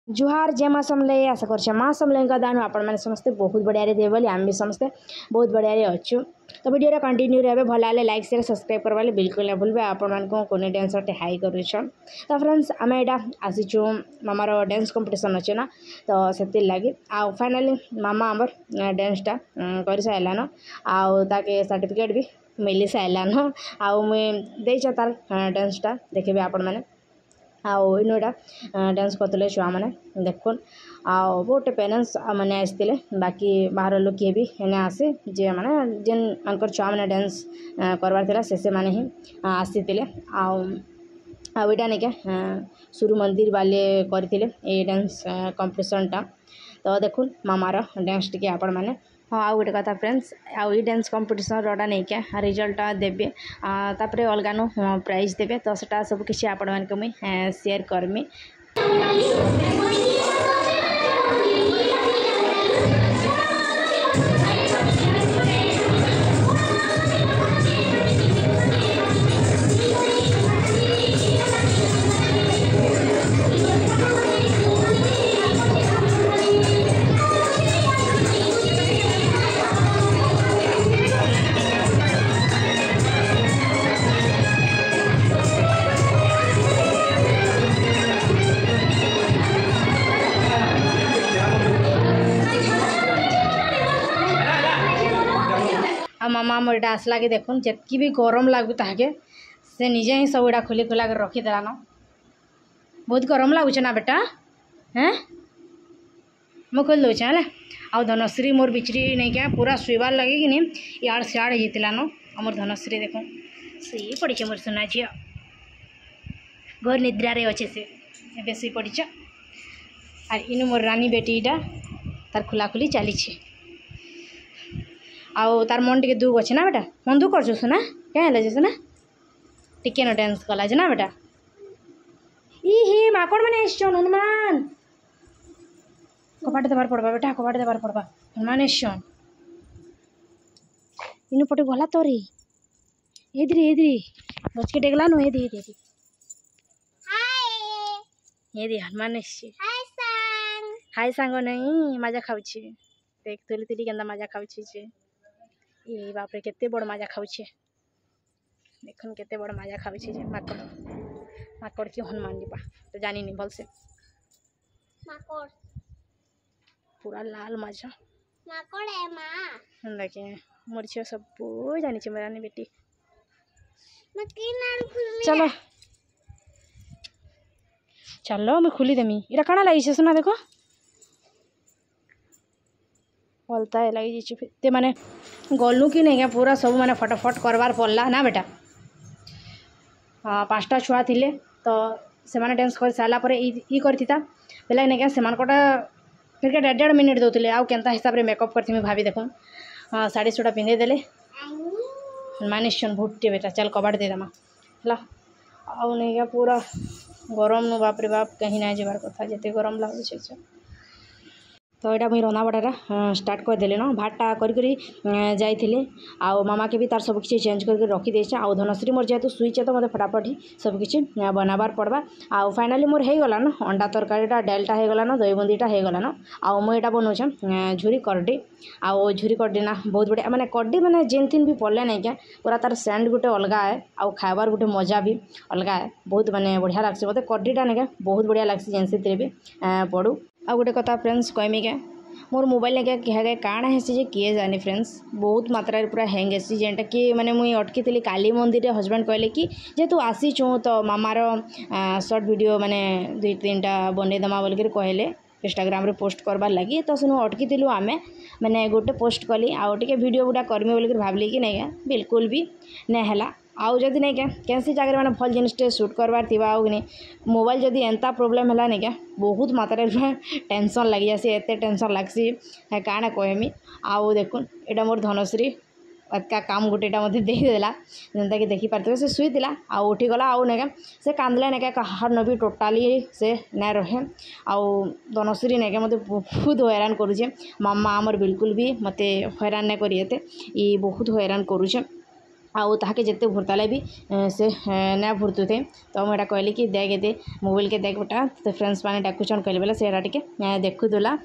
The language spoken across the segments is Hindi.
जुहार जय माँ समले आशा कर माँ समले दान आपण समस्ते बहुत बढ़िया देवे बोली आम भी समस्ते बहुत बढ़िया अच्छु। तो वीडियो कंटिन्यू रहे भल लगे लाइक शेयर सब्सक्राइब करवा बिल्कुल ना भूलबे। आपण कोने डांस हाई कर तो फ्रेंड्स आम यहाँ आसीचु मामार डांस कंपटीशन अच्छे ना तो से लगे आ फाइनाली मामा आमर डांसटा कर सारान आके सर्टिफिकेट भी मिल सारान आउ मुई देछ तार डांसटा देखिए आपण मैंने आउ इनोटा डांस करते छुआ मैंने देखुन आउ बहुत पेरेंट्स मैंने आसते बाकी बाहर लोग किए भी एने आसे जे मैंने जेन मान छुआ मैंने डांस करवार से मैंने ही आसी आईटा नहीं क्या सूर्य मंदिर वाले करते डांस कंपटीशनटा तो देखुन मामार डांस टी आपण मैंने हाँ आउ गोटे कथा फ्रेंड्स आउ डांस कंपटीशन रोटा नहीं क्या रिजल्ट देवे तापर अलगानो प्राइज देवे तो सेटा सब किसी आपण मान को मुझे शेयर करमी। मामा मोर इटा आसला कि देखुन जितकी भी गरम लगू ताके से निजे ही सब इटा खोली खोला कर रखीदेलान बहुत गरम लगुच ना बेटा हैं मु खोल दूचे है आ धनश्री मोर बिचरी नहीं क्या पूरा शुइबार लगे कि नहीं इड़ सियाड़ होतान मोर धनश्री देख सी पड़ी मोर सुना झी घर निद्रारे अच्छे से ए शुई पड़ी आर इनु मोर रानी बेटीटा तार खुला खुली चली आउ तार मन टे दुख अच्छे ना बेटा मन दुख कर सुना क्या है सुना टिके न डांस कला ना बेटा ई हे माकड़ मैंने आसन हनुमान कपाट देवार पड़वा बेटा कपाट देवार पड़वा हनुमान आसन इन पटे गला तोरी एद्री गच के डेगला नो एदी हनुमान हाय सांग नहीं मजा खाऊची देख तुली तुली केंदा मजा खाऊची ये बाप रे केते बड़ मजा खाऊछे देखन केते बड़ मजा खाऊछे जे माकड़ माकड़ की हनुमान जी तो जानी नहीं भल से माकड़ पूरा लाल मजा माकड़ है मां देखे मोर छे सब जानी छे मेरा बेटी चलो चलो मैं खुली देमी इरा काना लगी सुना देखो भलता है लगी ते माने गलु कि नहीं क्या पूरा सब माने फटाफट करवार पड़ला ना बेटा हाँ 5टा छुआ थिले तो से माने डांस कर सारा पर ई करथिता बेला नहीं क्या से मानकोटा फिर के 1.5 मिनिट दौले आउ केनता हिसाब रे मेकअप करथि भाभी देखो हाँ साड़ी सूटा पिंधे देले मानिशन भुट्टे बेटा चल कबाड़ दे दमा हला आउ नहीं क्या पूरा गरम नु बाप रे बाप कहीं ना जबार कथा जते गरम लागु छे तो यहाँ मुझे रंधा बटाटा स्टार्ट करदेली न भातटा करी जाइए आउ मामा के भी तार सब किसी चेंज करके रखीदे आउ धनश्री मोर जेहतु सुईचे तो मतलब फटाफट ही सब किसी बनाबार पड़वा आउ फाइनाली मोर हो गलान अंडा तरकारीटा डालटा हो गलान दही बुंदीटा हो गलान आउ मुझे यहाँ बनाऊे झुरी करडी आउ झुरी करडी ना बहुत बढ़िया माने करडी माने जेन तीन भी पड़ले नहीं क्या पूरा तार सेंट गोटे अलग है आउ खाबार गोटे मजा भी अलग है बहुत माने बढ़िया लगसी मतलब करडीटा नहीं क्या बहुत बढ़िया लगसी जेनसी भी पड़ू आ गोटे कथा फ्रेंड्स कहमी क्या मोर मोबाइल ने क्या काଣା है जे किए जानी फ्रेंड्स बहुत मात्रा पूरा हैंग है जेनटा कि माने मुई अटकी थी काली मंदिर हजबैंड कहले कि जेतु आसीचु तो मामार शॉर्ट वीडियो माने 2-3टा बनईदमा बोलिक कहले इंस्टाग्राम रे पोस्ट करबार लगी तो सुनो अटकी थिलु आमे मैंने गोटे पोस्ट कली आउ टे वीडियो गुड़ा करमी बोलिक भावली कि नहीं बिल्कुल भी नहीं है आउ जदि नहीं क्या कैसी जगह मैंने भल जिनटे सुट करवार थी आउ नहीं मोबाइल जदि एंता प्रोब्लेम है नहीं क्या बहुत मात्रा टेंशन लगी जासी एत टेंशन लगसी काଣା कहमी आउ देखुन यहाँ मोर धनश्री का काम गोटेटा मत देदेला जेनता कि देखी पारे से शुईला आउ उठीगला आउ नहीं से कांदले नहीं कहार न भी टोटाली से ना रहे आउ धनश्री नहीं मत बहुत हैरान करुचे मामा आमर बिल्कुल भी मत हैरान नहीं करिए ये बहुत हैरान करुचे आउ ताके जिते भुरताले भी से ना भुरतु थे तो मुझे कहली कि देख ये मोबाइल के देख बेटा तो फ्रेंड्स मैंने डाकुचन कहले बोले से टे देखुला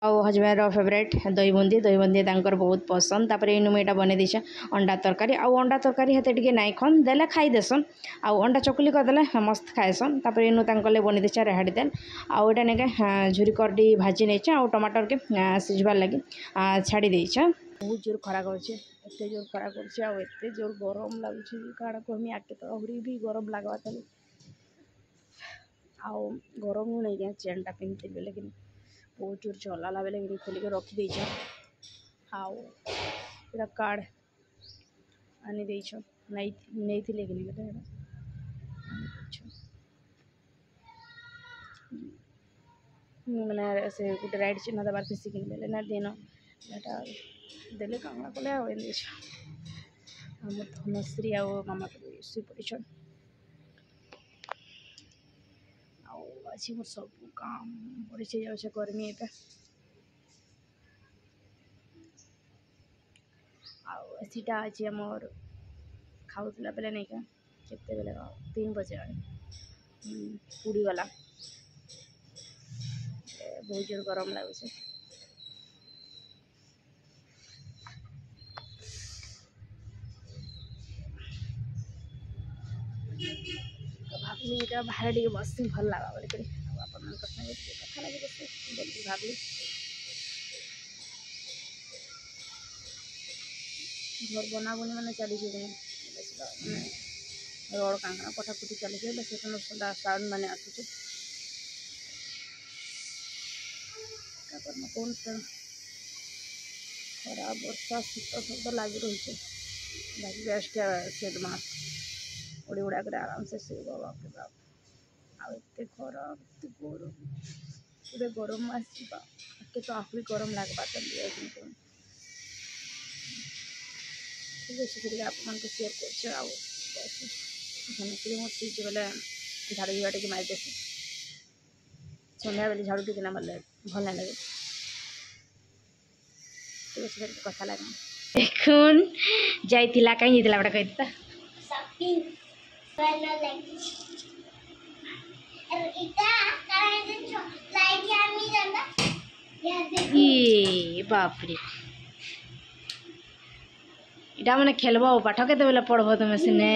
आउ हजबैंड फेवरेट दही बुंदी तांकर बहुत पसंद तापर इन मुझे बने देछे अंडा तरकारी आउ अंडा तरकारी हेते टिके नाई खन देले खाई देसन आउ अंडा चकुली करदेले मस्त खाएसन तापर इनु तांकले बने देछे रेहाड़ी तेल आउ एटा नेके झुरी करडी भाजी नेछे आउ टमाटर के सिझबार लगी छाड़ी देछे बहुत जोर खरा करछे एते जोर खरा करछे आउ एते जोर गरम लागुछे काड़ा कहमी आके तो अहुरी भी गरम लागवा तले आउ गरम नहीं गया चेनटा पिंधि लेकिन बहुत जोर चलाला बेले कि खोलिक रखी देछ आउ पूरा कार्ड आनी देछ नहीं थी लेकिन मैंने से गोटे राइड चिन्ह देवार खुशी कि देले ना दिन एटा देले कामना कले आ देछ हम धनश्री आ मामा शुई पड़छन आज मोर सब काम पड़े जाऊे करमी ए आईटा आज आमर खाऊला बेले नहीं क्या केते बेले 3 बजे पुड़ी गला बहुत जोर गरम लगुच भाभी बाहर टे बस भल लगा बोल कथा लगे बस भाभी घर बना बुनी मैंने चली रोड कांकड़ा पठापुटी चली साउंड मैंने आसुचे कौन खरा वर्षा शीत सब लगी रही है बाकी बेस्ट से मास उड़ी उड़ा कर आराम से शुभ बाप रे बाप आते खरा गरम पूरे गरम आसवा के तो आहरी गरम लगवा ठीक है आप शेयर कर धनश्री बोले झाड़ू झुआ टे मारी देसी सन्ध्या बेले झाड़ू टे मारे भल ना लगे ठीक है कथा लगे देखुन जाइला कहीं जाइला बड़ा कहता बापरे इटा मैंने खेलब पाठ के बेले पढ़ब तुम सिने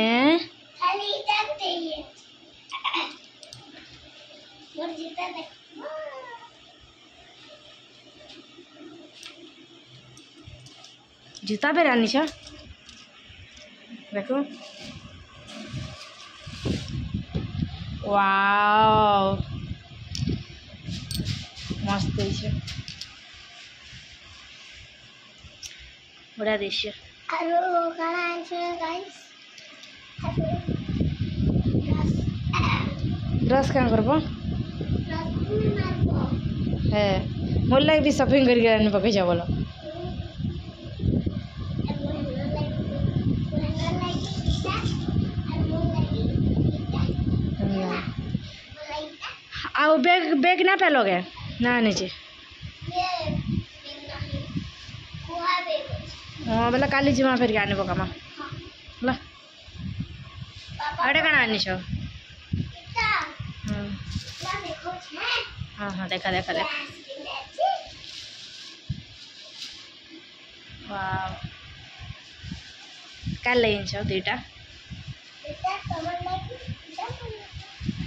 जूता पे रानी छ देखो वाओ मस्त है बड़ा दृश्य ड्रेस क्या करब है मोर लगे भी शॉपिंग करके पकई जा बोलो आओ बैग बैग ना पेलोगे ना नीचे हाँ बोला काली जीमा फिर आने पकामा ला अरे कण आनी छो हाँ हाँ देखा देखा देखा वाव क्या लेन छो दुईटा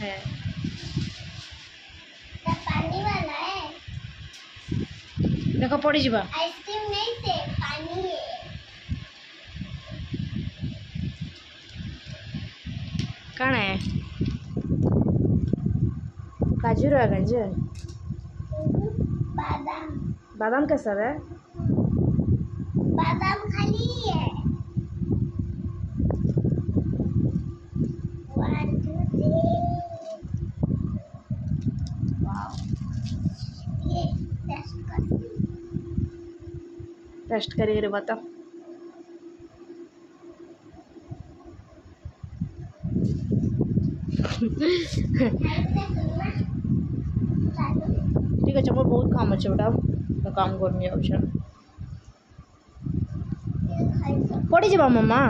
है देखो पड़ी जीवा आइसक्रीम नहीं से पानी है कण है काजू रो गंज बादाम बादाम कैसा है बादाम खाली है 1 2 3 वाव ये टेस्ट करिए बता ठीक है मोर बहुत काम अच्छे बेटा तो काम करनी ऑप्शन पड़ी जा मम्मा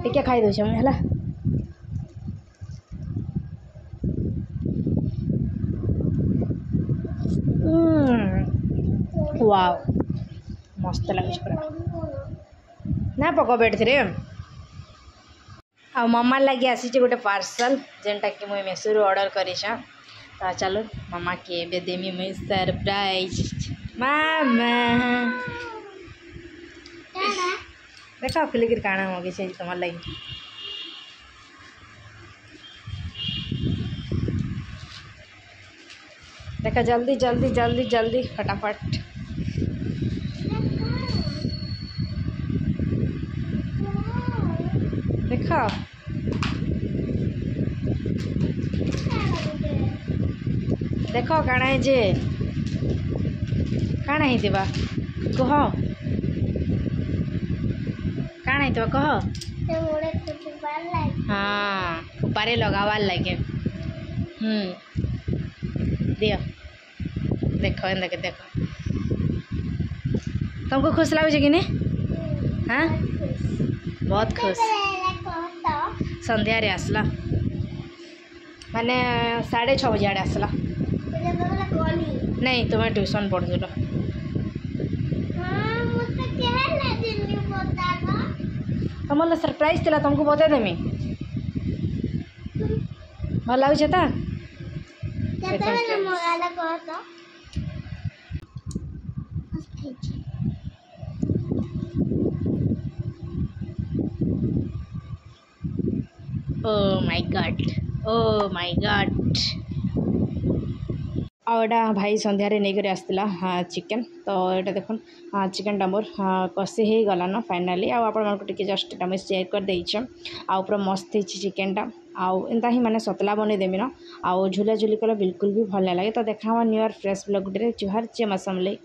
टिके खाई दौचे मुझे है। वाव मस्त लगे पूरा ना पक बेट थे आ मम्मा लगे आसी गोटे पार्सल जेनटा कि मुझे मेसो ऑर्डर कर चलो मामा के देमी मुझे सरप्राइज मामा देख खुलिक काଣା मगे तुम लगे देखा जल्दी जल्दी जल्दी जल्दी फटाफट देखा देखो काଣା है जे काଣା ही देबा कह काଣା ही कह हाँ उपारे लगावार लगे दियो देखो देख देखो तुमको खुश लगुच कि नहीं हाँ बहुत खुश संध्या रे आसला माने 6:30 बजे आड़े आसला नहीं तुम्हें ट्यूशन पढ़ुल तुम सरप्राइज थी तुमको बता देमी भल लगुच ओ माय गॉड आउटा भाई संध्यारे नहीं आसला हाँ चिकेन तो ये देख हाँ चिकेन मोर हाँ कषि हो गलान फाइनाली आपको जस्ट मुझे शेयर कर देच आउ पूरा मस्त हो चिकेनटा आउ एंता ही माने सतला बन देमी न आउ झुला झुली कले बिल्कुल भी भल लगे तो देखा न्यू ईयर फ्रेश ब्लॉग गुटे जुहार जे मसमले।